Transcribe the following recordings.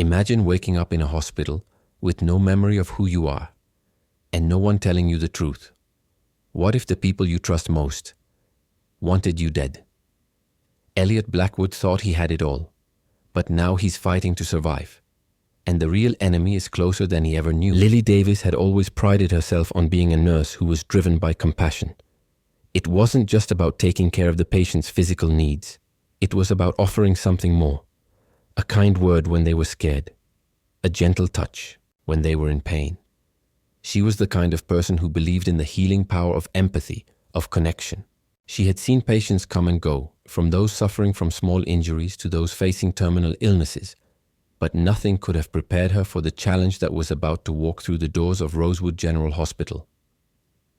Imagine waking up in a hospital with no memory of who you are and no one telling you the truth. What if the people you trust most wanted you dead? Elliot Blackwood thought he had it all, but now he's fighting to survive. And the real enemy is closer than he ever knew. Lily Davis had always prided herself on being a nurse who was driven by compassion. It wasn't just about taking care of the patient's physical needs. It was about offering something more. A kind word when they were scared. A gentle touch when they were in pain. She was the kind of person who believed in the healing power of empathy, of connection. She had seen patients come and go, from those suffering from small injuries to those facing terminal illnesses, but nothing could have prepared her for the challenge that was about to walk through the doors of Rosewood General Hospital.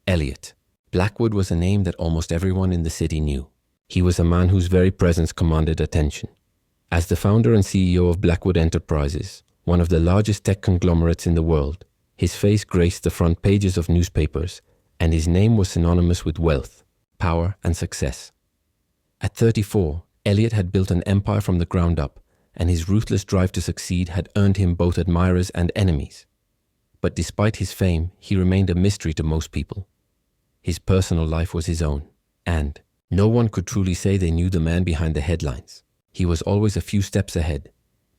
Elliot Blackwood was a name that almost everyone in the city knew. He was a man whose very presence commanded attention. As the founder and CEO of Blackwood Enterprises, one of the largest tech conglomerates in the world, his face graced the front pages of newspapers, and his name was synonymous with wealth, power, and success. At 34, Elliot had built an empire from the ground up, and his ruthless drive to succeed had earned him both admirers and enemies. But despite his fame, he remained a mystery to most people. His personal life was his own, and no one could truly say they knew the man behind the headlines. He was always a few steps ahead,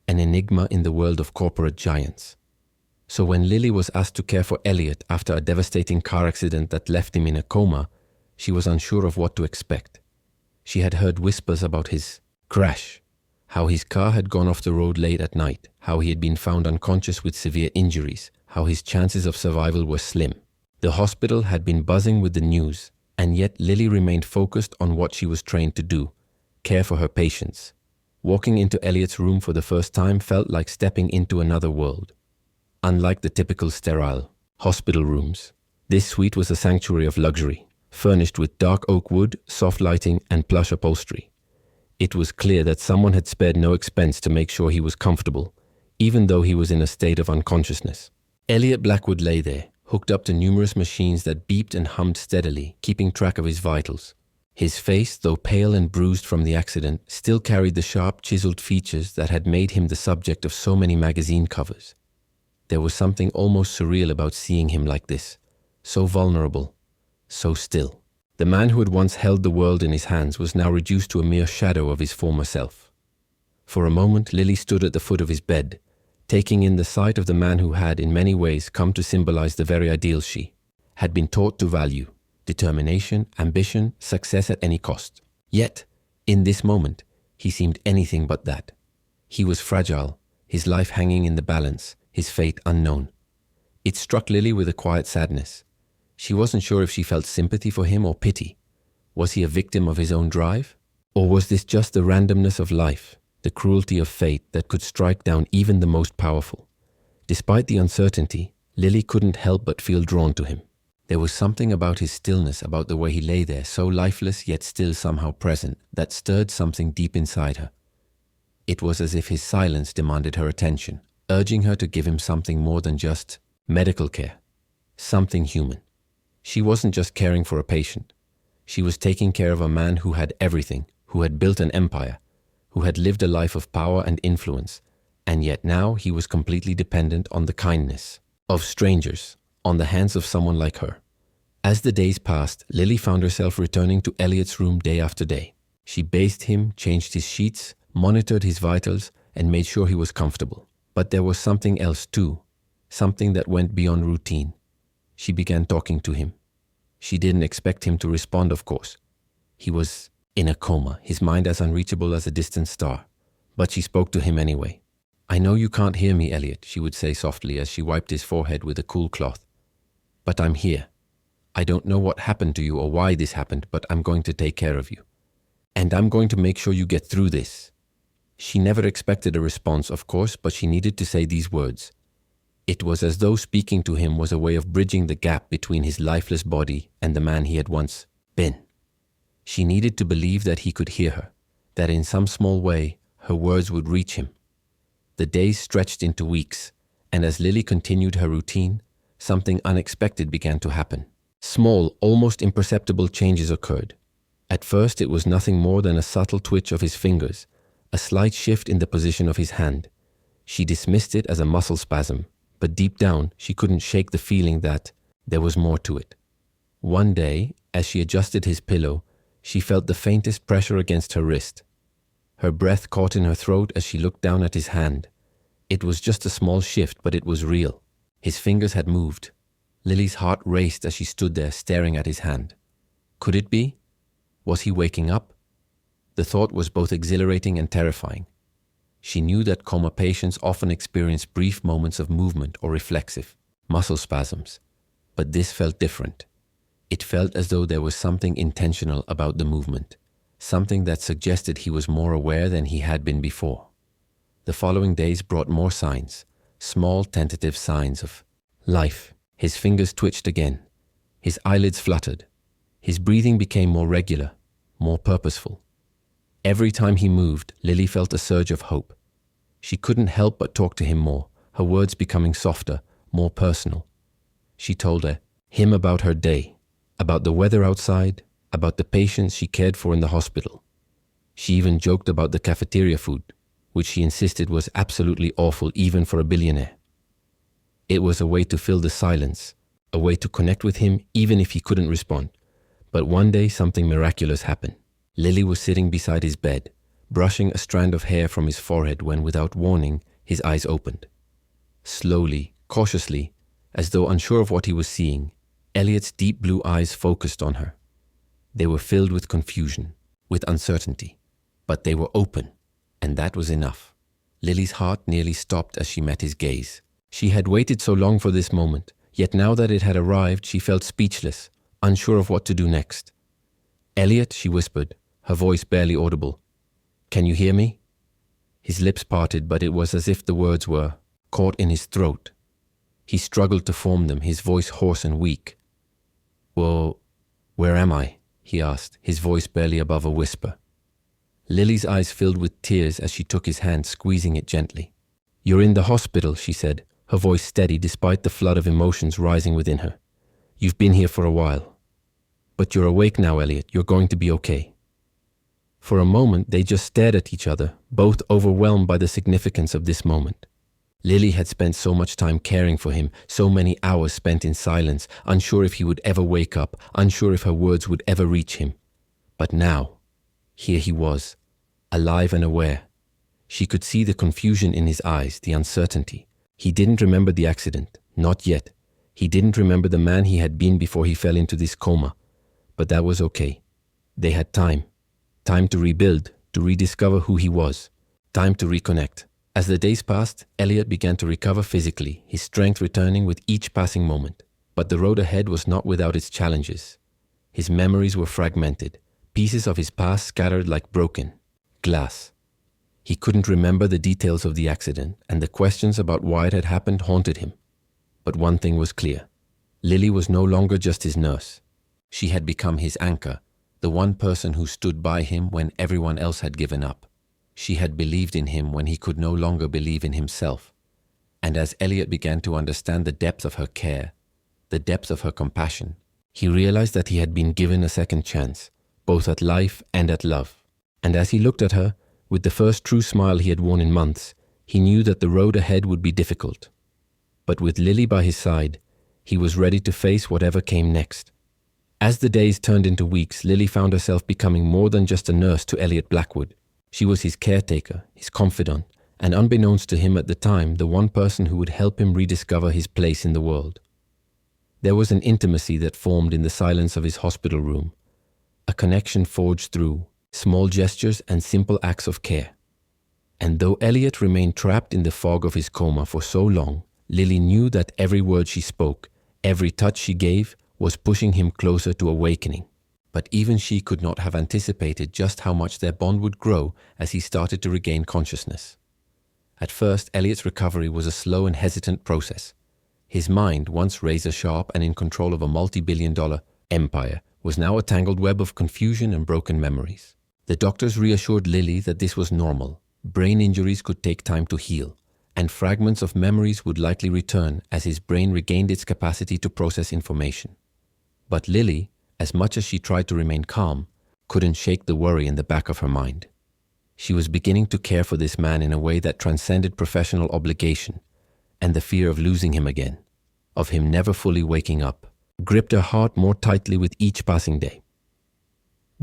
an enigma in the world of corporate giants. So when Lily was asked to care for Elliot after a devastating car accident that left him in a coma, she was unsure of what to expect. She had heard whispers about his crash, how his car had gone off the road late at night, how he had been found unconscious with severe injuries, how his chances of survival were slim. The hospital had been buzzing with the news, and yet Lily remained focused on what she was trained to do, care for her patients. Walking into Elliot's room for the first time felt like stepping into another world. Unlike the typical sterile hospital rooms, this suite was a sanctuary of luxury, furnished with dark oak wood, soft lighting, and plush upholstery. It was clear that someone had spared no expense to make sure he was comfortable, even though he was in a state of unconsciousness. Elliot Blackwood lay there, hooked up to numerous machines that beeped and hummed steadily, keeping track of his vitals. His face, though pale and bruised from the accident, still carried the sharp, chiseled features that had made him the subject of so many magazine covers. There was something almost surreal about seeing him like this, so vulnerable, so still. The man who had once held the world in his hands was now reduced to a mere shadow of his former self. For a moment, Lily stood at the foot of his bed, taking in the sight of the man who had, in many ways, come to symbolize the very ideals she had been taught to value: determination, ambition, success at any cost. Yet, in this moment, he seemed anything but that. He was fragile, his life hanging in the balance, his fate unknown. It struck Lily with a quiet sadness. She wasn't sure if she felt sympathy for him or pity. Was he a victim of his own drive? Or was this just the randomness of life, the cruelty of fate that could strike down even the most powerful? Despite the uncertainty, Lily couldn't help but feel drawn to him. There was something about his stillness, about the way he lay there, so lifeless yet still somehow present, that stirred something deep inside her. It was as if his silence demanded her attention, urging her to give him something more than just medical care, something human. She wasn't just caring for a patient. She was taking care of a man who had everything, who had built an empire, who had lived a life of power and influence, and yet now he was completely dependent on the kindness of strangers, on the hands of someone like her. As the days passed, Lily found herself returning to Elliot's room day after day. She bathed him, changed his sheets, monitored his vitals, and made sure he was comfortable. But there was something else too, something that went beyond routine. She began talking to him. She didn't expect him to respond, of course. He was in a coma, his mind as unreachable as a distant star. But she spoke to him anyway. "I know you can't hear me, Elliot," she would say softly as she wiped his forehead with a cool cloth. "But I'm here. I don't know what happened to you or why this happened, but I'm going to take care of you. And I'm going to make sure you get through this." She never expected a response, of course, but she needed to say these words. It was as though speaking to him was a way of bridging the gap between his lifeless body and the man he had once been. She needed to believe that he could hear her, that in some small way her words would reach him. The days stretched into weeks, and as Lily continued her routine, something unexpected began to happen. Small, almost imperceptible changes occurred. At first it was nothing more than a subtle twitch of his fingers, a slight shift in the position of his hand. She dismissed it as a muscle spasm, but deep down she couldn't shake the feeling that there was more to it. One day, as she adjusted his pillow, she felt the faintest pressure against her wrist. Her breath caught in her throat as she looked down at his hand. It was just a small shift, but it was real. His fingers had moved. Lily's heart raced as she stood there staring at his hand. Could it be? Was he waking up? The thought was both exhilarating and terrifying. She knew that coma patients often experience brief moments of movement or reflexive muscle spasms, but this felt different. It felt as though there was something intentional about the movement, something that suggested he was more aware than he had been before. The following days brought more signs, small tentative signs of life. His fingers twitched again. His eyelids fluttered. His breathing became more regular, more purposeful. Every time he moved, Lily felt a surge of hope. She couldn't help but talk to him more, her words becoming softer, more personal. She told him about her day, about the weather outside, about the patients she cared for in the hospital. She even joked about the cafeteria food, which she insisted was absolutely awful even for a billionaire. It was a way to fill the silence, a way to connect with him even if he couldn't respond. But one day something miraculous happened. Lily was sitting beside his bed, brushing a strand of hair from his forehead when, without warning, his eyes opened. Slowly, cautiously, as though unsure of what he was seeing, Elliot's deep blue eyes focused on her. They were filled with confusion, with uncertainty, but they were open, and that was enough. Lily's heart nearly stopped as she met his gaze. She had waited so long for this moment, yet now that it had arrived, she felt speechless, unsure of what to do next. "Elliot," she whispered, her voice barely audible. "Can you hear me?" His lips parted, but it was as if the words were caught in his throat. He struggled to form them, his voice hoarse and weak. "Well, where am I?" he asked, his voice barely above a whisper. Lily's eyes filled with tears as she took his hand, squeezing it gently. "You're in the hospital," she said, her voice steady despite the flood of emotions rising within her. "You've been here for a while. But you're awake now, Elliot. You're going to be okay." For a moment, they just stared at each other, both overwhelmed by the significance of this moment. Lily had spent so much time caring for him, so many hours spent in silence, unsure if he would ever wake up, unsure if her words would ever reach him. But now, here he was, alive and aware. She could see the confusion in his eyes, the uncertainty. He didn't remember the accident, not yet. He didn't remember the man he had been before he fell into this coma. But that was okay. They had time. Time to rebuild, to rediscover who he was. Time to reconnect. As the days passed, Elliot began to recover physically, his strength returning with each passing moment. But the road ahead was not without its challenges. His memories were fragmented, pieces of his past scattered like broken glass. He couldn't remember the details of the accident, and the questions about why it had happened haunted him. But one thing was clear. Lily was no longer just his nurse. She had become his anchor, the one person who stood by him when everyone else had given up. She had believed in him when he could no longer believe in himself. And as Elliot began to understand the depth of her care, the depth of her compassion, he realized that he had been given a second chance, both at life and at love. And as he looked at her, with the first true smile he had worn in months, he knew that the road ahead would be difficult. But with Lily by his side, he was ready to face whatever came next. As the days turned into weeks, Lily found herself becoming more than just a nurse to Elliot Blackwood. She was his caretaker, his confidant, and unbeknownst to him at the time, the one person who would help him rediscover his place in the world. There was an intimacy that formed in the silence of his hospital room, a connection forged through small gestures and simple acts of care. And though Elliot remained trapped in the fog of his coma for so long, Lily knew that every word she spoke, every touch she gave, was pushing him closer to awakening. But even she could not have anticipated just how much their bond would grow as he started to regain consciousness. At first, Elliot's recovery was a slow and hesitant process. His mind, once razor-sharp and in control of a multi-billion-dollar empire, was now a tangled web of confusion and broken memories. The doctors reassured Lily that this was normal. Brain injuries could take time to heal, and fragments of memories would likely return as his brain regained its capacity to process information. But Lily, as much as she tried to remain calm, couldn't shake the worry in the back of her mind. She was beginning to care for this man in a way that transcended professional obligation, and the fear of losing him again, of him never fully waking up, gripped her heart more tightly with each passing day.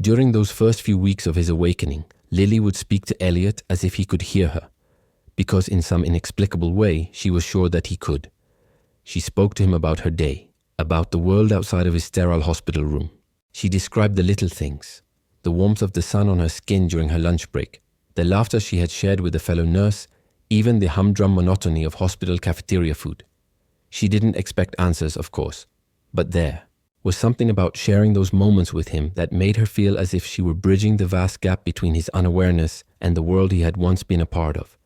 During those first few weeks of his awakening, Lily would speak to Elliot as if he could hear her, because in some inexplicable way she was sure that he could. She spoke to him about her day, about the world outside of his sterile hospital room. She described the little things, the warmth of the sun on her skin during her lunch break, the laughter she had shared with a fellow nurse, even the humdrum monotony of hospital cafeteria food. She didn't expect answers, of course, but there was something about sharing those moments with him that made her feel as if she were bridging the vast gap between his unawareness and the world he had once been a part of.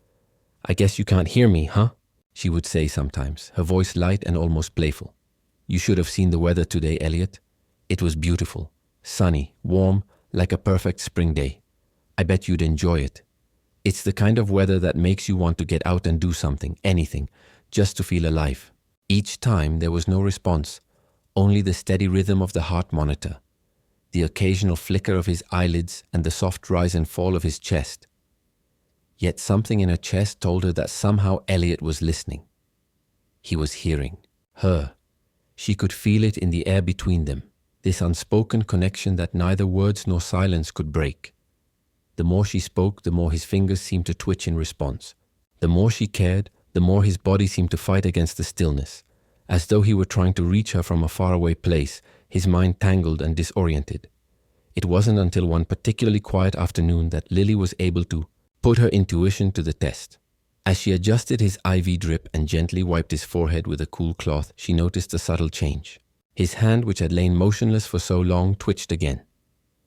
"I guess you can't hear me, huh?" she would say sometimes, her voice light and almost playful. "You should have seen the weather today, Elliot. It was beautiful, sunny, warm, like a perfect spring day. I bet you'd enjoy it. It's the kind of weather that makes you want to get out and do something, anything, just to feel alive." Each time there was no response, only the steady rhythm of the heart monitor, the occasional flicker of his eyelids and the soft rise and fall of his chest. Yet something in her chest told her that somehow Elliot was listening. He was hearing her. She could feel it in the air between them, this unspoken connection that neither words nor silence could break. The more she spoke, the more his fingers seemed to twitch in response. The more she cared, the more his body seemed to fight against the stillness, as though he were trying to reach her from a faraway place, his mind tangled and disoriented. It wasn't until one particularly quiet afternoon that Lily was able to put her intuition to the test. As she adjusted his IV drip and gently wiped his forehead with a cool cloth, she noticed a subtle change. His hand, which had lain motionless for so long, twitched again.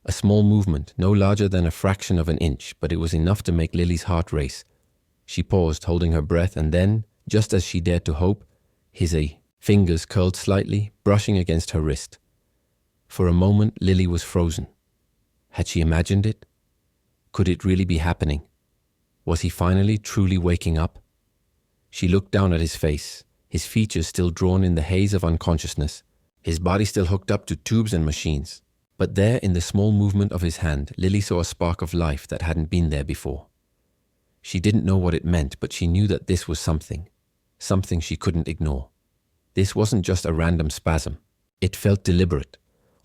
A small movement, no larger than a fraction of an inch, but it was enough to make Lily's heart race. She paused, holding her breath, and then, just as she dared to hope, his fingers curled slightly, brushing against her wrist. For a moment, Lily was frozen. Had she imagined it? Could it really be happening? Was he finally, truly waking up? She looked down at his face, his features still drawn in the haze of unconsciousness, his body still hooked up to tubes and machines. But there, in the small movement of his hand, Lily saw a spark of life that hadn't been there before. She didn't know what it meant, but she knew that this was something she couldn't ignore. This wasn't just a random spasm. It felt deliberate,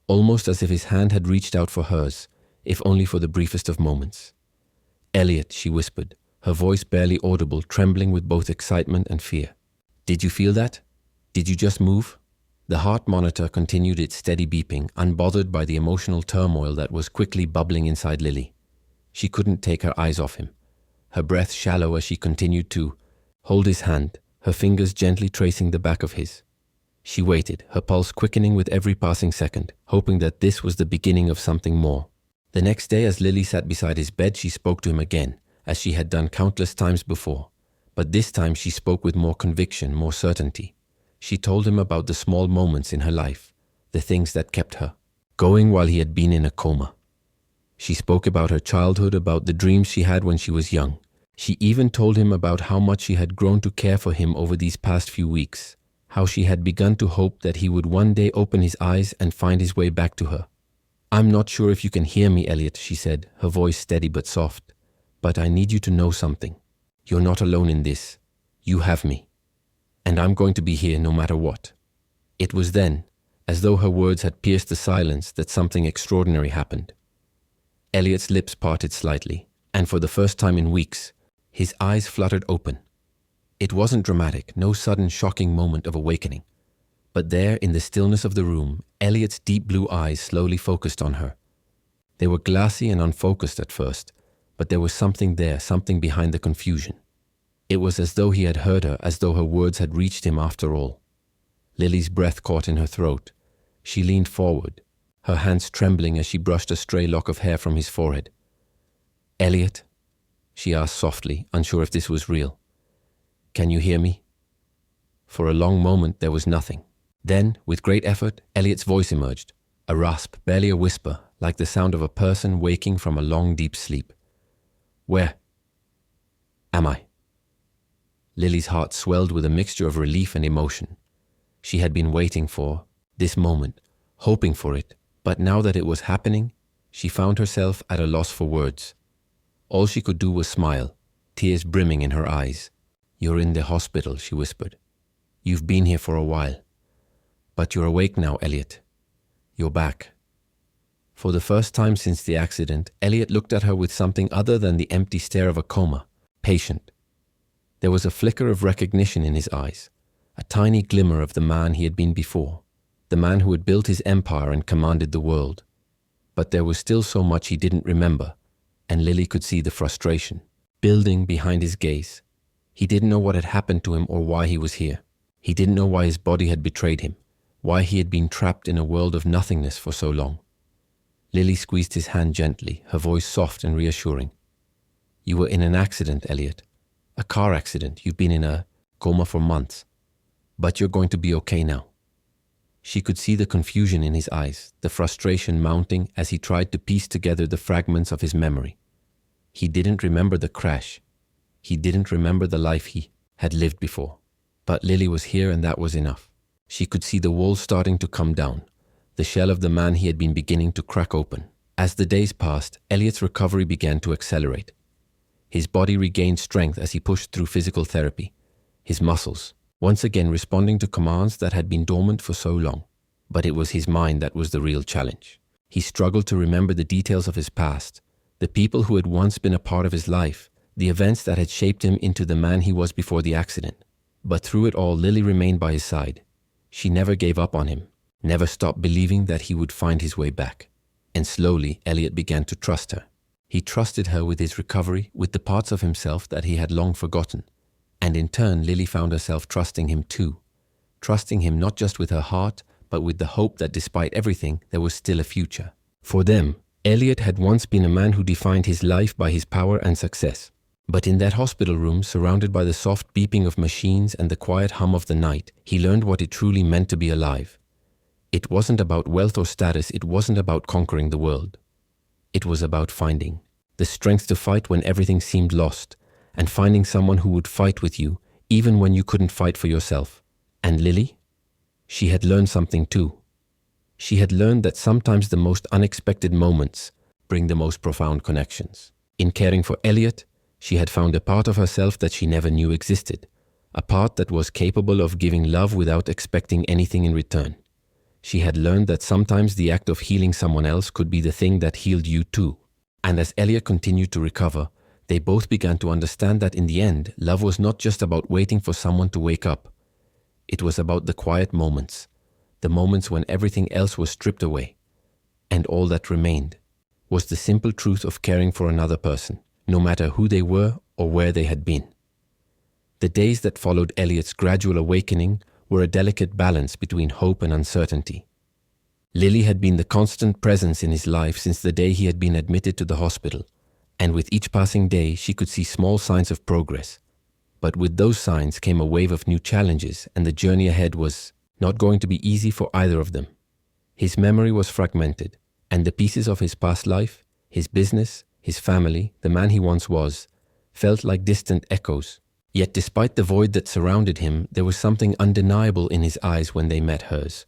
almost as if his hand had reached out for hers, if only for the briefest of moments. "Elliot," she whispered, her voice barely audible, trembling with both excitement and fear. "Did you feel that? Did you just move?" The heart monitor continued its steady beeping, unbothered by the emotional turmoil that was quickly bubbling inside Lily. She couldn't take her eyes off him, her breath shallow as she continued to hold his hand, her fingers gently tracing the back of his. She waited, her pulse quickening with every passing second, hoping that this was the beginning of something more. The next day, as Lily sat beside his bed, she spoke to him again, as she had done countless times before. But this time she spoke with more conviction, more certainty. She told him about the small moments in her life, the things that kept her going while he had been in a coma. She spoke about her childhood, about the dreams she had when she was young. She even told him about how much she had grown to care for him over these past few weeks, how she had begun to hope that he would one day open his eyes and find his way back to her. "I'm not sure if you can hear me, Elliot," she said, her voice steady but soft, "but I need you to know something. You're not alone in this. You have me. And I'm going to be here no matter what." It was then, as though her words had pierced the silence, that something extraordinary happened. Elliot's lips parted slightly, and for the first time in weeks, his eyes fluttered open. It wasn't dramatic, no sudden shocking moment of awakening. But there, in the stillness of the room, Elliot's deep blue eyes slowly focused on her. They were glassy and unfocused at first, but there was something there, something behind the confusion. It was as though he had heard her, as though her words had reached him after all. Lily's breath caught in her throat. She leaned forward, her hands trembling as she brushed a stray lock of hair from his forehead. "Elliot?" she asked softly, unsure if this was real. "Can you hear me?" For a long moment there was nothing. Then, with great effort, Elliot's voice emerged, a rasp, barely a whisper, like the sound of a person waking from a long, deep sleep. "Where am I?" Lily's heart swelled with a mixture of relief and emotion. She had been waiting for this moment, hoping for it, but now that it was happening, she found herself at a loss for words. All she could do was smile, tears brimming in her eyes. "You're in the hospital," she whispered. "You've been here for a while. But you're awake now, Elliot. You're back." For the first time since the accident, Elliot looked at her with something other than the empty stare of a coma, patient. There was a flicker of recognition in his eyes, a tiny glimmer of the man he had been before, the man who had built his empire and commanded the world. But there was still so much he didn't remember, and Lily could see the frustration building behind his gaze. He didn't know what had happened to him or why he was here. He didn't know why his body had betrayed him, why he had been trapped in a world of nothingness for so long. Lily squeezed his hand gently, her voice soft and reassuring. "You were in an accident, Elliot. A car accident. You've been in a coma for months. But you're going to be okay now." She could see the confusion in his eyes, the frustration mounting as he tried to piece together the fragments of his memory. He didn't remember the crash. He didn't remember the life he had lived before. But Lily was here, and that was enough. She could see the walls starting to come down, the shell of the man he had been beginning to crack open. As the days passed, Elliot's recovery began to accelerate. His body regained strength as he pushed through physical therapy, his muscles once again responding to commands that had been dormant for so long. But it was his mind that was the real challenge. He struggled to remember the details of his past, the people who had once been a part of his life, the events that had shaped him into the man he was before the accident. But through it all, Lily remained by his side. She never gave up on him, never stopped believing that he would find his way back. And slowly, Elliot began to trust her. He trusted her with his recovery, with the parts of himself that he had long forgotten. And in turn, Lily found herself trusting him too. Trusting him not just with her heart, but with the hope that despite everything, there was still a future. For them, Elliot had once been a man who defined his life by his power and success. But in that hospital room, surrounded by the soft beeping of machines and the quiet hum of the night, he learned what it truly meant to be alive. It wasn't about wealth or status, it wasn't about conquering the world. It was about finding the strength to fight when everything seemed lost, and finding someone who would fight with you, even when you couldn't fight for yourself. And Lily? She had learned something too. She had learned that sometimes the most unexpected moments bring the most profound connections. In caring for Elliot, she had found a part of herself that she never knew existed, a part that was capable of giving love without expecting anything in return. She had learned that sometimes the act of healing someone else could be the thing that healed you too. And as Elliot continued to recover, they both began to understand that in the end, love was not just about waiting for someone to wake up. It was about the quiet moments, the moments when everything else was stripped away, and all that remained was the simple truth of caring for another person, no matter who they were or where they had been. The days that followed Elliot's gradual awakening were a delicate balance between hope and uncertainty. Lily had been the constant presence in his life since the day he had been admitted to the hospital, and with each passing day she could see small signs of progress. But with those signs came a wave of new challenges, and the journey ahead was not going to be easy for either of them. His memory was fragmented, and the pieces of his past life, his business, his family, the man he once was, felt like distant echoes. Yet despite the void that surrounded him, there was something undeniable in his eyes when they met hers.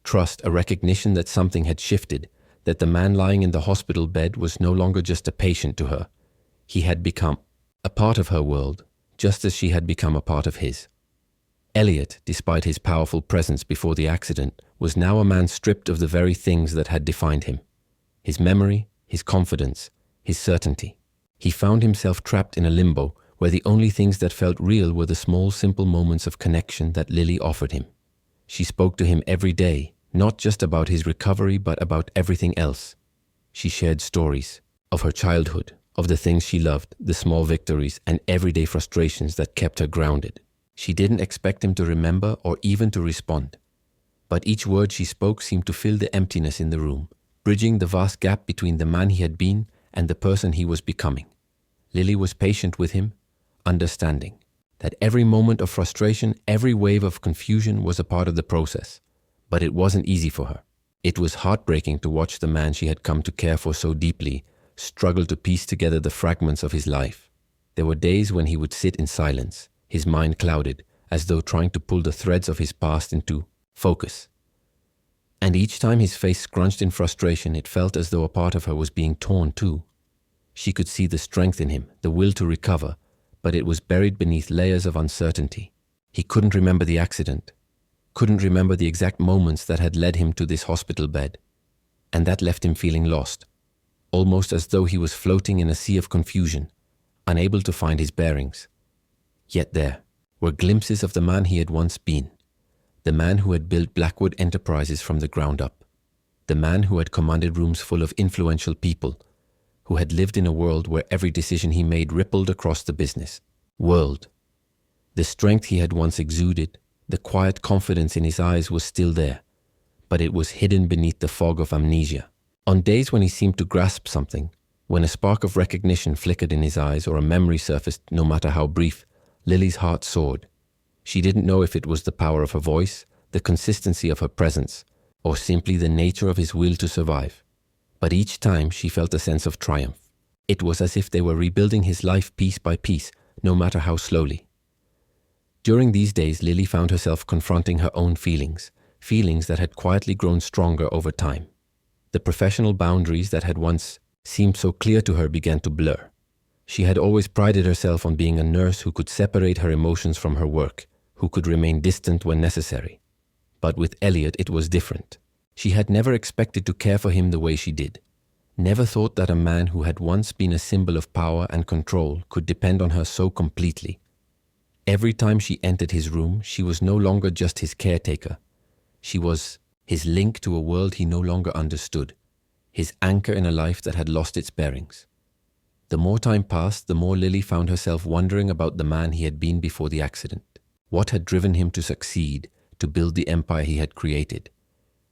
Trust, a recognition that something had shifted, that the man lying in the hospital bed was no longer just a patient to her. He had become a part of her world, just as she had become a part of his. Elliot, despite his powerful presence before the accident, was now a man stripped of the very things that had defined him. His memory, his confidence, his certainty. He found himself trapped in a limbo where the only things that felt real were the small, simple moments of connection that Lily offered him. She spoke to him every day, not just about his recovery, but about everything else. She shared stories of her childhood, of the things she loved, the small victories, and everyday frustrations that kept her grounded. She didn't expect him to remember or even to respond. But each word she spoke seemed to fill the emptiness in the room, bridging the vast gap between the man he had been and the person he was becoming. Lily was patient with him, understanding that every moment of frustration, every wave of confusion was a part of the process. But it wasn't easy for her. It was heartbreaking to watch the man she had come to care for so deeply struggle to piece together the fragments of his life. There were days when he would sit in silence, his mind clouded, as though trying to pull the threads of his past into focus. And each time his face scrunched in frustration, it felt as though a part of her was being torn too. She could see the strength in him, the will to recover, but it was buried beneath layers of uncertainty. He couldn't remember the accident, couldn't remember the exact moments that had led him to this hospital bed. And that left him feeling lost, almost as though he was floating in a sea of confusion, unable to find his bearings. Yet there were glimpses of the man he had once been, the man who had built Blackwood Enterprises from the ground up, the man who had commanded rooms full of influential people, who had lived in a world where every decision he made rippled across the business world. The strength he had once exuded, the quiet confidence in his eyes was still there, but it was hidden beneath the fog of amnesia. On days when he seemed to grasp something, when a spark of recognition flickered in his eyes or a memory surfaced, no matter how brief, Lily's heart soared. She didn't know if it was the power of her voice, the consistency of her presence, or simply the nature of his will to survive. But each time she felt a sense of triumph. It was as if they were rebuilding his life piece by piece, no matter how slowly. During these days, Lily found herself confronting her own feelings that had quietly grown stronger over time. The professional boundaries that had once seemed so clear to her began to blur. She had always prided herself on being a nurse who could separate her emotions from her work, who could remain distant when necessary. But with Elliot, it was different. She had never expected to care for him the way she did. Never thought that a man who had once been a symbol of power and control could depend on her so completely. Every time she entered his room, she was no longer just his caretaker. She was his link to a world he no longer understood, his anchor in a life that had lost its bearings. The more time passed, the more Lily found herself wondering about the man he had been before the accident. What had driven him to succeed, to build the empire he had created?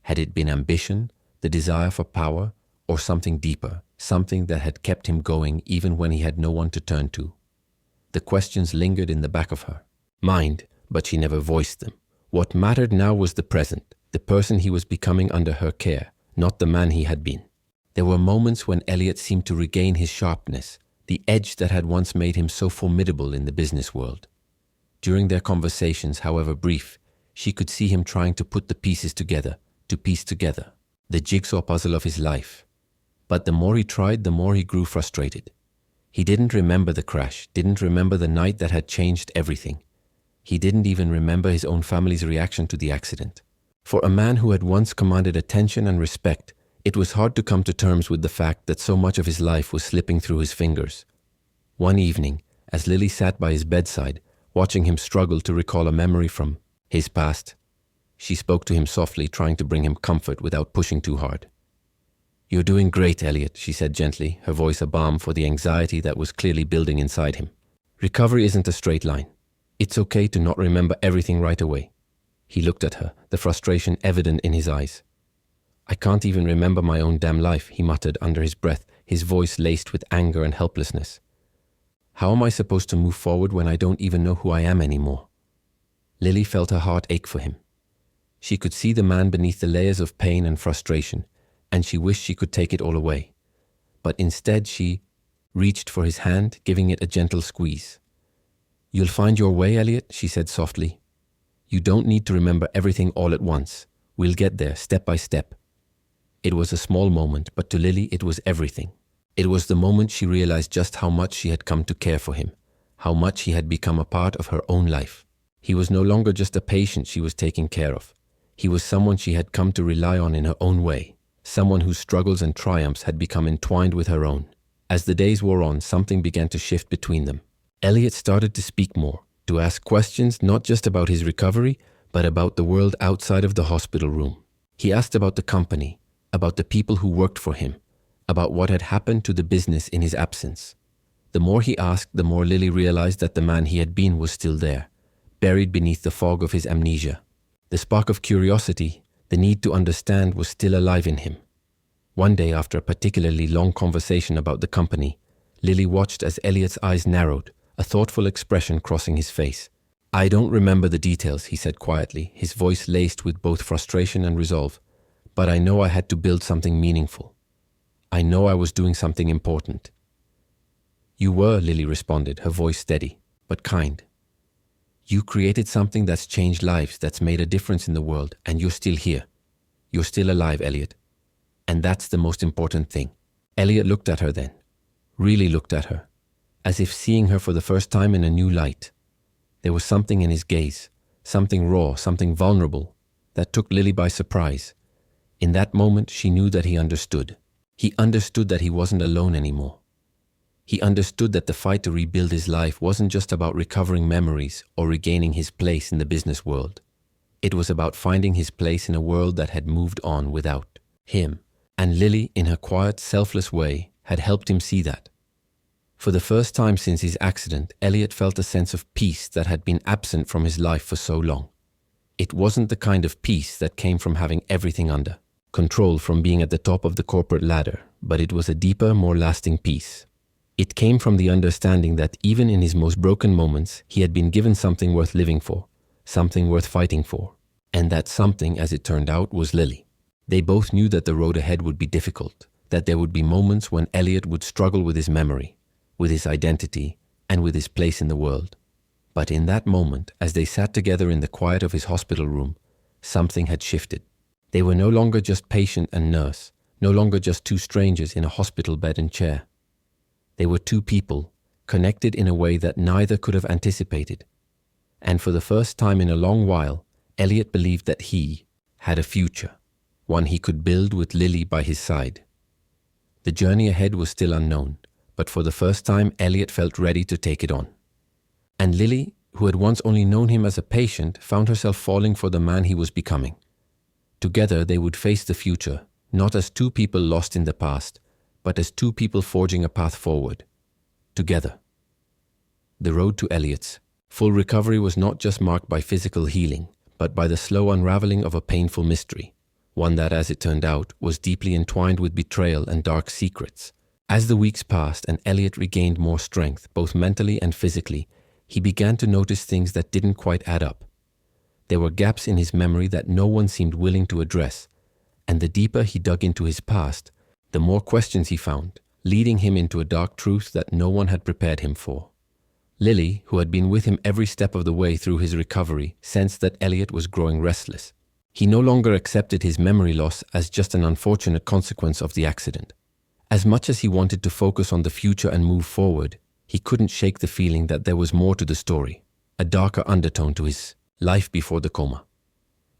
Had it been ambition, the desire for power, or something deeper, something that had kept him going even when he had no one to turn to? The questions lingered in the back of her mind, but she never voiced them. What mattered now was the present, the person he was becoming under her care, not the man he had been. There were moments when Elliot seemed to regain his sharpness, the edge that had once made him so formidable in the business world. During their conversations, however brief, she could see him trying to put the pieces together, to piece together the jigsaw puzzle of his life. But the more he tried, the more he grew frustrated. He didn't remember the crash, didn't remember the night that had changed everything. He didn't even remember his own family's reaction to the accident. For a man who had once commanded attention and respect, it was hard to come to terms with the fact that so much of his life was slipping through his fingers. One evening, as Lily sat by his bedside, watching him struggle to recall a memory from his past, she spoke to him softly, trying to bring him comfort without pushing too hard. "You're doing great, Elliot," she said gently, her voice a balm for the anxiety that was clearly building inside him. "Recovery isn't a straight line. It's okay to not remember everything right away." He looked at her, the frustration evident in his eyes. "I can't even remember my own damn life," he muttered under his breath, his voice laced with anger and helplessness. "How am I supposed to move forward when I don't even know who I am anymore?" Lily felt her heart ache for him. She could see the man beneath the layers of pain and frustration, and she wished she could take it all away. But instead she reached for his hand, giving it a gentle squeeze. "You'll find your way, Elliot," she said softly. "You don't need to remember everything all at once. We'll get there, step by step." It was a small moment, but to Lily it was everything. It was the moment she realized just how much she had come to care for him, how much he had become a part of her own life. He was no longer just a patient she was taking care of. He was someone she had come to rely on in her own way, someone whose struggles and triumphs had become entwined with her own. As the days wore on, something began to shift between them. Elliot started to speak more, to ask questions not just about his recovery, but about the world outside of the hospital room. He asked about the company, about the people who worked for him, about what had happened to the business in his absence. The more he asked, the more Lily realized that the man he had been was still there, buried beneath the fog of his amnesia. The spark of curiosity, the need to understand, was still alive in him. One day, after a particularly long conversation about the company, Lily watched as Elliot's eyes narrowed, a thoughtful expression crossing his face. "I don't remember the details," he said quietly, his voice laced with both frustration and resolve. "But I know I had to build something meaningful. I know I was doing something important." "You were," Lily responded, her voice steady, but kind. "You created something that's changed lives, that's made a difference in the world, and you're still here. You're still alive, Elliot. And that's the most important thing." Elliot looked at her then, really looked at her, as if seeing her for the first time in a new light. There was something in his gaze, something raw, something vulnerable, that took Lily by surprise. In that moment, she knew that he understood. He understood that he wasn't alone anymore. He understood that the fight to rebuild his life wasn't just about recovering memories or regaining his place in the business world. It was about finding his place in a world that had moved on without him. And Lily, in her quiet, selfless way, had helped him see that. For the first time since his accident, Elliot felt a sense of peace that had been absent from his life for so long. It wasn't the kind of peace that came from having everything under control, from being at the top of the corporate ladder, but it was a deeper, more lasting peace. It came from the understanding that even in his most broken moments, he had been given something worth living for, something worth fighting for. And that something, as it turned out, was Lily. They both knew that the road ahead would be difficult, that there would be moments when Elliot would struggle with his memory, with his identity, and with his place in the world. But in that moment, as they sat together in the quiet of his hospital room, something had shifted. They were no longer just patient and nurse, no longer just two strangers in a hospital bed and chair. They were two people, connected in a way that neither could have anticipated. And for the first time in a long while, Elliot believed that he had a future, one he could build with Lily by his side. The journey ahead was still unknown, but for the first time, Elliot felt ready to take it on. And Lily, who had once only known him as a patient, found herself falling for the man he was becoming. Together, they would face the future, not as two people lost in the past, but as two people forging a path forward. Together. The road to Elliot's full recovery was not just marked by physical healing, but by the slow unraveling of a painful mystery, one that, as it turned out, was deeply entwined with betrayal and dark secrets. As the weeks passed and Elliot regained more strength, both mentally and physically, he began to notice things that didn't quite add up. There were gaps in his memory that no one seemed willing to address, and the deeper he dug into his past, the more questions he found, leading him into a dark truth that no one had prepared him for. Lily, who had been with him every step of the way through his recovery, sensed that Elliot was growing restless. He no longer accepted his memory loss as just an unfortunate consequence of the accident. As much as he wanted to focus on the future and move forward, he couldn't shake the feeling that there was more to the story, a darker undertone to his life before the coma.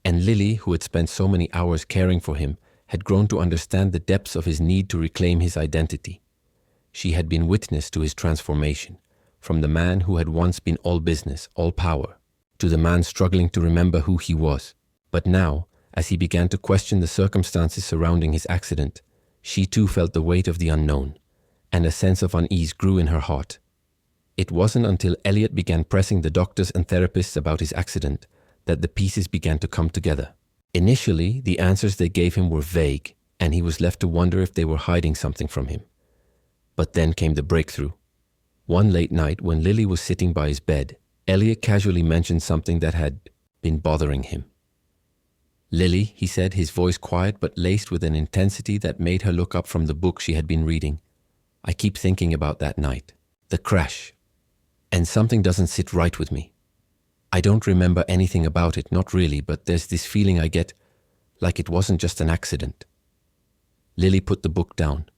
And Lily, who had spent so many hours caring for him, had grown to understand the depths of his need to reclaim his identity. She had been witness to his transformation, from the man who had once been all business, all power, to the man struggling to remember who he was. But now, as he began to question the circumstances surrounding his accident, she too felt the weight of the unknown, and a sense of unease grew in her heart. It wasn't until Elliot began pressing the doctors and therapists about his accident that the pieces began to come together. Initially, the answers they gave him were vague, and he was left to wonder if they were hiding something from him. But then came the breakthrough. One late night, when Lily was sitting by his bed, Elliot casually mentioned something that had been bothering him. "Lily," he said, his voice quiet but laced with an intensity that made her look up from the book she had been reading. "I keep thinking about that night, the crash, and something doesn't sit right with me. I don't remember anything about it, not really, but there's this feeling I get, like it wasn't just an accident." Lily put the book down,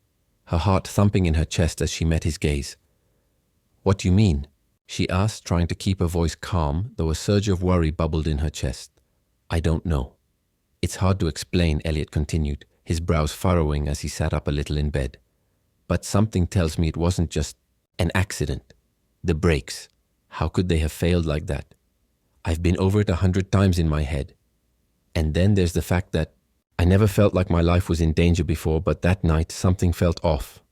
her heart thumping in her chest as she met his gaze. "What do you mean?" she asked, trying to keep her voice calm, though a surge of worry bubbled in her chest. "I don't know. It's hard to explain," Elliot continued, his brows furrowing as he sat up a little in bed. "But something tells me it wasn't just an accident. The brakes. How could they have failed like that? I've been over it 100 times in my head. And then there's the fact that I never felt like my life was in danger before, but that night something felt off.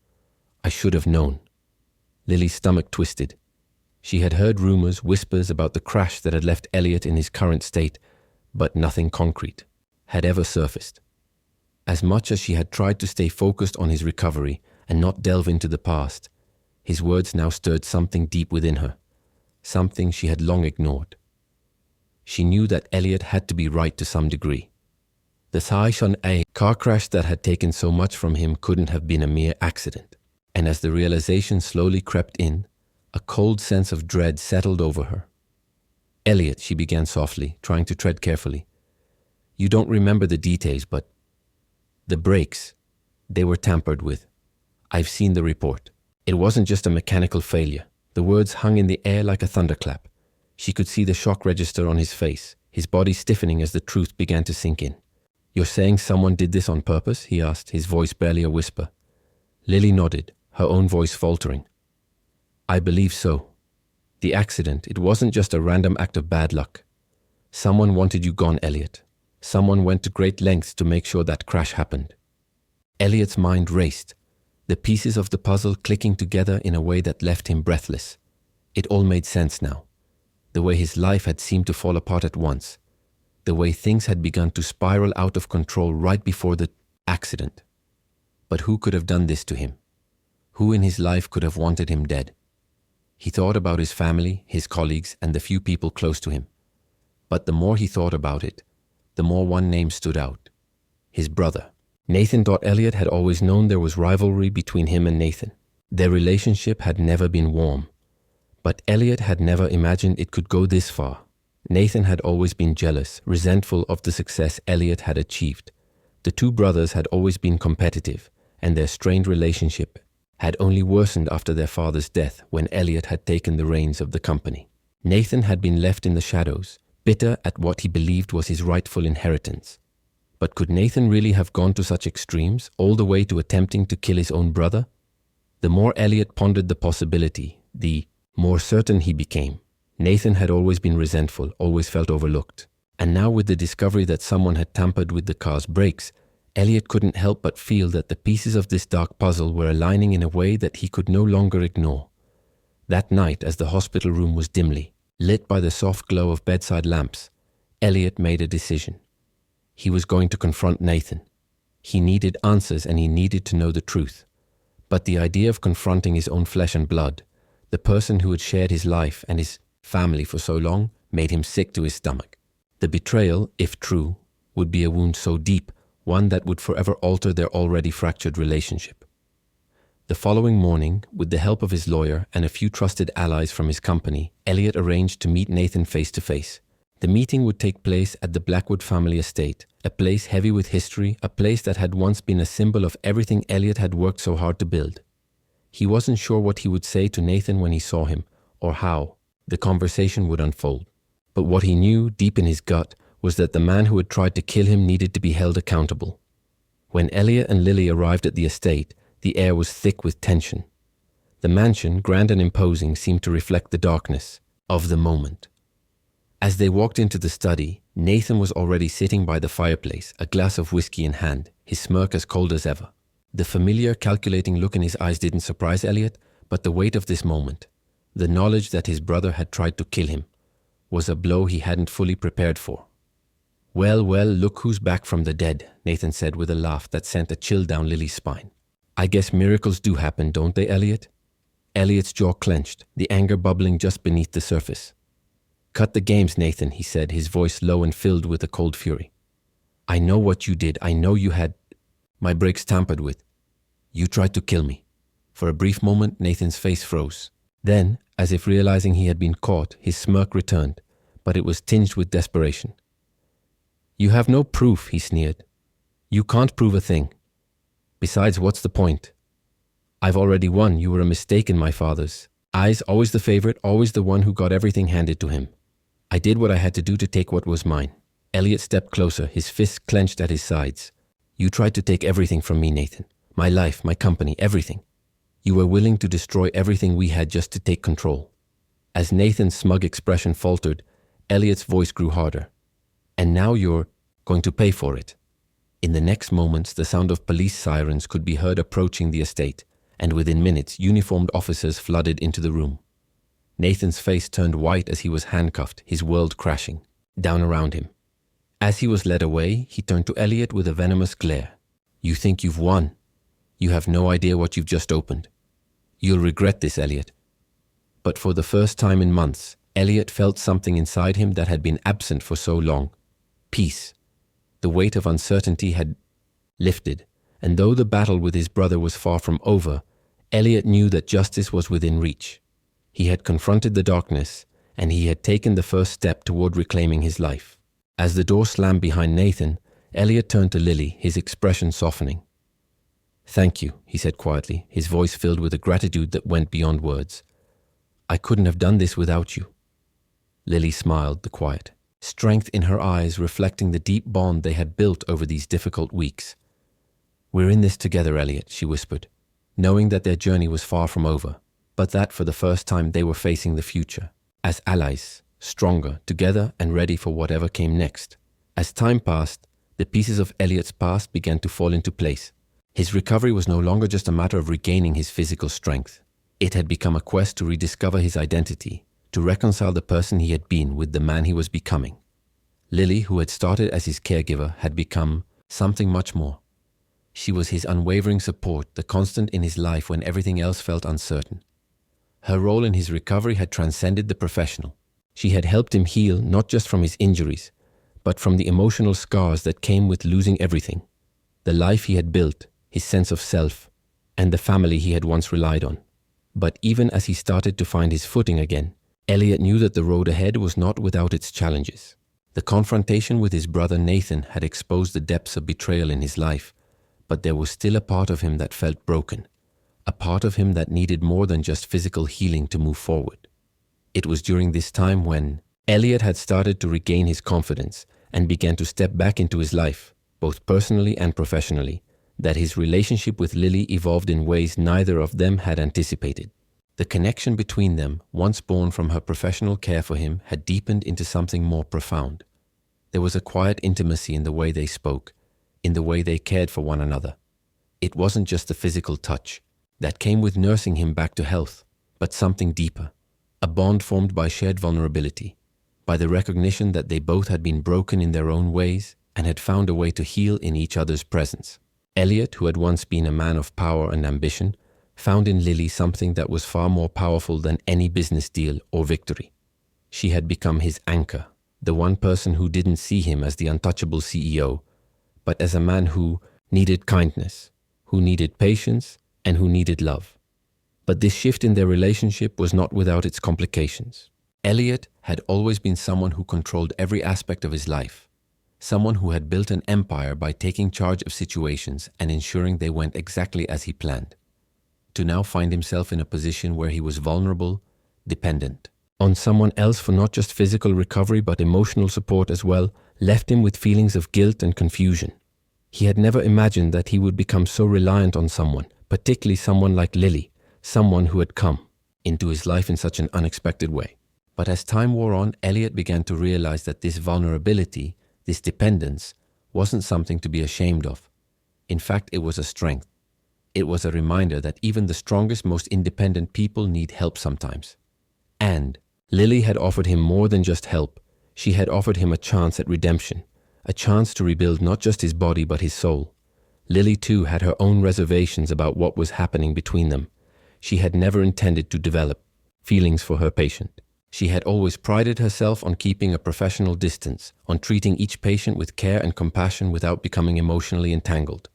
I should have known." Lily's stomach twisted. She had heard rumors, whispers about the crash that had left Elliot in his current state, but nothing concrete had ever surfaced. As much as she had tried to stay focused on his recovery and not delve into the past, his words now stirred something deep within her, something she had long ignored. She knew that Elliot had to be right to some degree. The Sai-Shun-A car crash that had taken so much from him couldn't have been a mere accident. And as the realization slowly crept in, a cold sense of dread settled over her. "Elliot," she began softly, trying to tread carefully. "You don't remember the details, but the brakes, they were tampered with. I've seen the report." It wasn't just a mechanical failure. The words hung in the air like a thunderclap. She could see the shock register on his face, his body stiffening as the truth began to sink in. "You're saying someone did this on purpose?" he asked, his voice barely a whisper. Lily nodded, her own voice faltering. "I believe so. The accident, it wasn't just a random act of bad luck. Someone wanted you gone, Elliot. Someone went to great lengths to make sure that crash happened." Elliot's mind raced, the pieces of the puzzle clicking together in a way that left him breathless. It all made sense now. The way his life had seemed to fall apart at once. The way things had begun to spiral out of control right before the accident. But who could have done this to him? Who in his life could have wanted him dead? He thought about his family, his colleagues, and the few people close to him. But the more he thought about it, the more one name stood out. His brother. Nathan thought Elliot had always known there was rivalry between him and Nathan. Their relationship had never been warm. But Elliot had never imagined it could go this far. Nathan had always been jealous, resentful of the success Elliot had achieved. The two brothers had always been competitive, and their strained relationship had only worsened after their father's death when Elliot had taken the reins of the company. Nathan had been left in the shadows, bitter at what he believed was his rightful inheritance. But could Nathan really have gone to such extremes, all the way to attempting to kill his own brother? The more Elliot pondered the possibility, the more certain he became. Nathan had always been resentful, always felt overlooked. And now with the discovery that someone had tampered with the car's brakes, Elliot couldn't help but feel that the pieces of this dark puzzle were aligning in a way that he could no longer ignore. That night, as the hospital room was dimly lit by the soft glow of bedside lamps, Elliot made a decision. He was going to confront Nathan. He needed answers and he needed to know the truth. But the idea of confronting his own flesh and blood, the person who had shared his life and his family for so long, made him sick to his stomach. The betrayal, if true, would be a wound so deep, one that would forever alter their already fractured relationship. The following morning, with the help of his lawyer and a few trusted allies from his company, Elliot arranged to meet Nathan face to face. The meeting would take place at the Blackwood family estate, a place heavy with history, a place that had once been a symbol of everything Elliot had worked so hard to build. He wasn't sure what he would say to Nathan when he saw him, or how the conversation would unfold. But what he knew deep in his gut was that the man who had tried to kill him needed to be held accountable. When Elliot and Lily arrived at the estate, the air was thick with tension. The mansion, grand and imposing, seemed to reflect the darkness of the moment. As they walked into the study, Nathan was already sitting by the fireplace, a glass of whiskey in hand, his smirk as cold as ever. The familiar, calculating look in his eyes didn't surprise Elliot, but the weight of this moment, the knowledge that his brother had tried to kill him, was a blow he hadn't fully prepared for. "Well, look who's back from the dead," Nathan said with a laugh that sent a chill down Lily's spine. "I guess miracles do happen, don't they, Elliot?" Elliot's jaw clenched, the anger bubbling just beneath the surface. "Cut the games, Nathan," he said, his voice low and filled with a cold fury. "I know what you did. I know you had my brakes tampered with. You tried to kill me." For a brief moment, Nathan's face froze. Then, as if realizing he had been caught, his smirk returned, but it was tinged with desperation. "You have no proof," he sneered. "You can't prove a thing. Besides, what's the point? I've already won. You were a mistake in my father's eyes, always the favorite, always the one who got everything handed to him. I did what I had to do to take what was mine." Elliot stepped closer, his fists clenched at his sides. "You tried to take everything from me, Nathan. My life, my company, everything. You were willing to destroy everything we had just to take control." As Nathan's smug expression faltered, Elliot's voice grew harder. "And now you're going to pay for it." In the next moments, the sound of police sirens could be heard approaching the estate, and within minutes, uniformed officers flooded into the room. Nathan's face turned white as he was handcuffed, his world crashing down around him. As he was led away, he turned to Elliot with a venomous glare. "You think you've won? You have no idea what you've just opened. You'll regret this, Elliot." But for the first time in months, Elliot felt something inside him that had been absent for so long. Peace. The weight of uncertainty had lifted, and though the battle with his brother was far from over, Elliot knew that justice was within reach. He had confronted the darkness, and he had taken the first step toward reclaiming his life. As the door slammed behind Nathan, Elliot turned to Lily, his expression softening. "Thank you," he said quietly, his voice filled with a gratitude that went beyond words. "I couldn't have done this without you." Lily smiled, the quiet strength in her eyes reflecting the deep bond they had built over these difficult weeks. "We're in this together, Elliot," she whispered, knowing that their journey was far from over, but that for the first time they were facing the future, as allies, stronger, together and ready for whatever came next. As time passed, the pieces of Elliot's past began to fall into place. His recovery was no longer just a matter of regaining his physical strength. It had become a quest to rediscover his identity, to reconcile the person he had been with the man he was becoming. Lily, who had started as his caregiver, had become something much more. She was his unwavering support, the constant in his life when everything else felt uncertain. Her role in his recovery had transcended the professional. She had helped him heal not just from his injuries, but from the emotional scars that came with losing everything. The life he had built, his sense of self, and the family he had once relied on. But even as he started to find his footing again, Elliot knew that the road ahead was not without its challenges. The confrontation with his brother Nathan had exposed the depths of betrayal in his life, but there was still a part of him that felt broken, a part of him that needed more than just physical healing to move forward. It was during this time when Elliot had started to regain his confidence and began to step back into his life, both personally and professionally, that his relationship with Lily evolved in ways neither of them had anticipated. The connection between them, once born from her professional care for him, had deepened into something more profound. There was a quiet intimacy in the way they spoke, in the way they cared for one another. It wasn't just the physical touch that came with nursing him back to health, but something deeper, a bond formed by shared vulnerability, by the recognition that they both had been broken in their own ways and had found a way to heal in each other's presence. Elliot, who had once been a man of power and ambition, found in Lily something that was far more powerful than any business deal or victory. She had become his anchor, the one person who didn't see him as the untouchable CEO, but as a man who needed kindness, who needed patience, and who needed love. But this shift in their relationship was not without its complications. Elliot had always been someone who controlled every aspect of his life, someone who had built an empire by taking charge of situations and ensuring they went exactly as he planned. To now find himself in a position where he was vulnerable, dependent on someone else for not just physical recovery but emotional support as well, left him with feelings of guilt and confusion. He had never imagined that he would become so reliant on someone, particularly someone like Lily, someone who had come into his life in such an unexpected way. But as time wore on, Elliot began to realize that this vulnerability, this dependence, wasn't something to be ashamed of. In fact, it was a strength. It was a reminder that even the strongest, most independent people need help sometimes. And Lily had offered him more than just help. She had offered him a chance at redemption, a chance to rebuild not just his body but his soul. Lily too had her own reservations about what was happening between them. She had never intended to develop feelings for her patient. She had always prided herself on keeping a professional distance, on treating each patient with care and compassion without becoming emotionally entangled.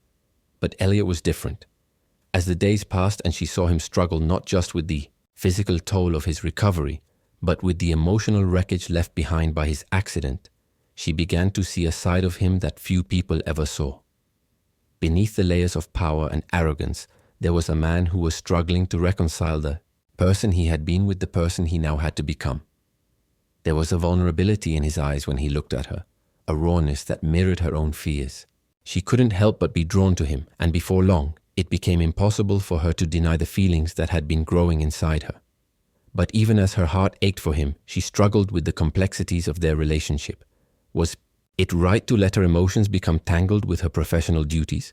But Elliot was different. As the days passed and she saw him struggle not just with the physical toll of his recovery, but with the emotional wreckage left behind by his accident, she began to see a side of him that few people ever saw. Beneath the layers of power and arrogance, there was a man who was struggling to reconcile the person he had been with the person he now had to become. There was a vulnerability in his eyes when he looked at her, a rawness that mirrored her own fears. She couldn't help but be drawn to him, and before long, it became impossible for her to deny the feelings that had been growing inside her. But even as her heart ached for him, she struggled with the complexities of their relationship. Was it right to let her emotions become tangled with her professional duties?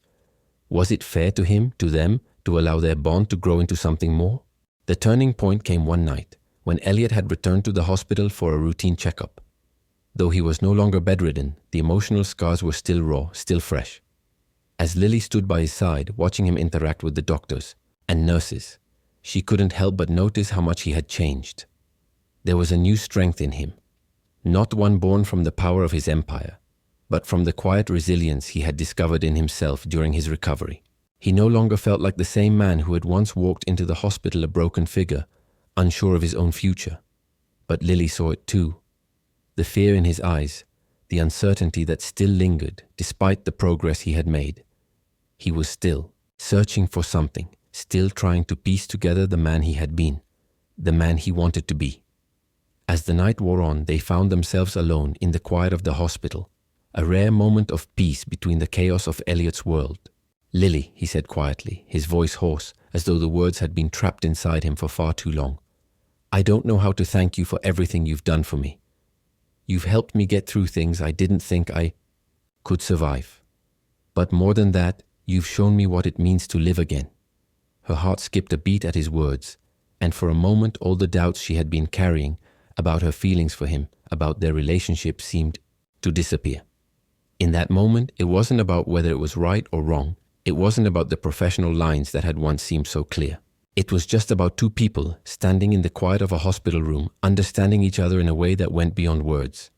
Was it fair to him, to them, to allow their bond to grow into something more? The turning point came one night, when Elliot had returned to the hospital for a routine checkup. Though he was no longer bedridden, the emotional scars were still raw, still fresh. As Lily stood by his side, watching him interact with the doctors and nurses, she couldn't help but notice how much he had changed. There was a new strength in him, not one born from the power of his empire, but from the quiet resilience he had discovered in himself during his recovery. He no longer felt like the same man who had once walked into the hospital a broken figure, unsure of his own future. But Lily saw it too. The fear in his eyes, the uncertainty that still lingered despite the progress he had made. He was still, searching for something, still trying to piece together the man he had been, the man he wanted to be. As the night wore on, they found themselves alone in the quiet of the hospital, a rare moment of peace between the chaos of Elliot's world. "Lily," he said quietly, his voice hoarse, as though the words had been trapped inside him for far too long. "I don't know how to thank you for everything you've done for me. You've helped me get through things I didn't think I could survive. But more than that, you've shown me what it means to live again." Her heart skipped a beat at his words, and for a moment all the doubts she had been carrying about her feelings for him, about their relationship, seemed to disappear. In that moment, it wasn't about whether it was right or wrong. It wasn't about the professional lines that had once seemed so clear. It was just about two people standing in the quiet of a hospital room, understanding each other in a way that went beyond words.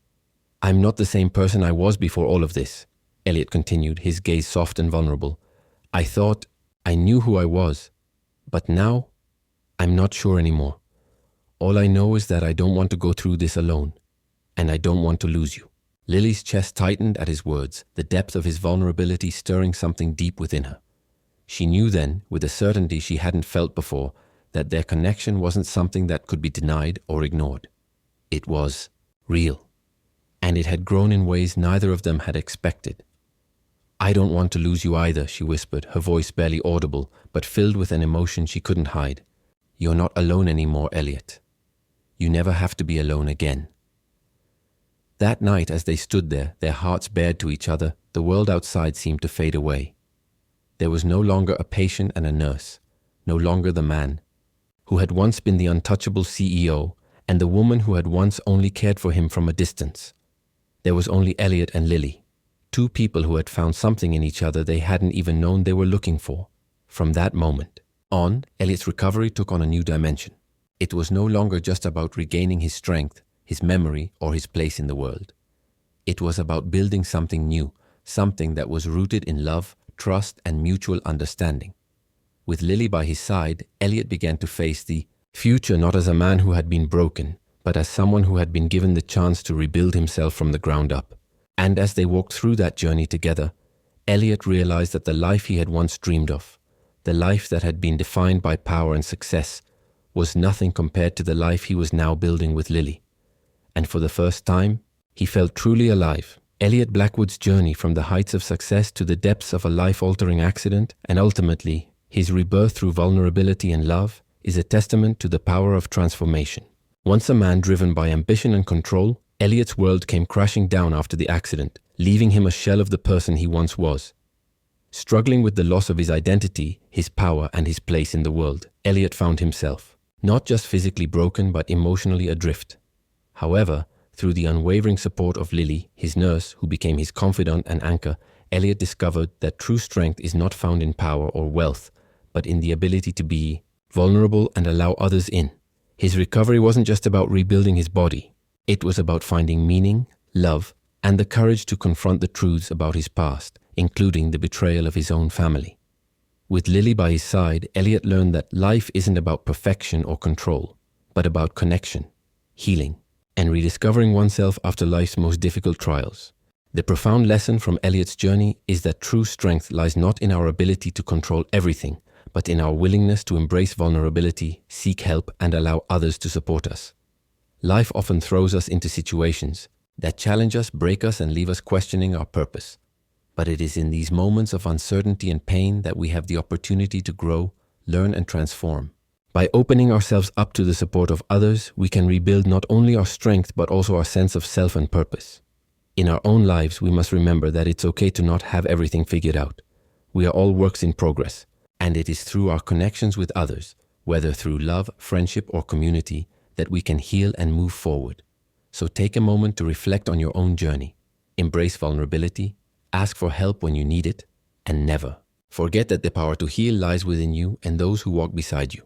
"I'm not the same person I was before all of this," Elliot continued, his gaze soft and vulnerable. "I thought I knew who I was, but now I'm not sure anymore. All I know is that I don't want to go through this alone, and I don't want to lose you." Lily's chest tightened at his words, the depth of his vulnerability stirring something deep within her. She knew then, with a certainty she hadn't felt before, that their connection wasn't something that could be denied or ignored. It was real, and it had grown in ways neither of them had expected. "I don't want to lose you either," she whispered, her voice barely audible, but filled with an emotion she couldn't hide. "You're not alone anymore, Elliot. You never have to be alone again." That night, as they stood there, their hearts bared to each other, the world outside seemed to fade away. There was no longer a patient and a nurse, no longer the man who had once been the untouchable CEO and the woman who had once only cared for him from a distance. There was only Elliot and Lily, two people who had found something in each other they hadn't even known they were looking for. From that moment on, Elliot's recovery took on a new dimension. It was no longer just about regaining his strength, his memory, or his place in the world. It was about building something new, something that was rooted in love, trust, and mutual understanding. With Lily by his side, Elliot began to face the future not as a man who had been broken, but as someone who had been given the chance to rebuild himself from the ground up. And as they walked through that journey together, Elliot realized that the life he had once dreamed of, the life that had been defined by power and success, was nothing compared to the life he was now building with Lily. And for the first time, he felt truly alive. Elliot Blackwood's journey from the heights of success to the depths of a life-altering accident, and ultimately, his rebirth through vulnerability and love, is a testament to the power of transformation. Once a man driven by ambition and control, Elliot's world came crashing down after the accident, leaving him a shell of the person he once was. Struggling with the loss of his identity, his power, and his place in the world, Elliot found himself, not just physically broken but emotionally adrift. However, through the unwavering support of Lily, his nurse, who became his confidant and anchor, Elliot discovered that true strength is not found in power or wealth, but in the ability to be vulnerable and allow others in. His recovery wasn't just about rebuilding his body. It was about finding meaning, love, and the courage to confront the truths about his past, including the betrayal of his own family. With Lily by his side, Elliot learned that life isn't about perfection or control, but about connection, healing, and rediscovering oneself after life's most difficult trials. The profound lesson from Elliot's journey is that true strength lies not in our ability to control everything, but in our willingness to embrace vulnerability, seek help, and allow others to support us. Life often throws us into situations that challenge us, break us, and leave us questioning our purpose. But it is in these moments of uncertainty and pain that we have the opportunity to grow, learn, and transform. By opening ourselves up to the support of others, we can rebuild not only our strength but also our sense of self and purpose. In our own lives, we must remember that it's okay to not have everything figured out. We are all works in progress, and it is through our connections with others, whether through love, friendship, or community, that we can heal and move forward. So take a moment to reflect on your own journey. Embrace vulnerability, ask for help when you need it, and never forget that the power to heal lies within you and those who walk beside you.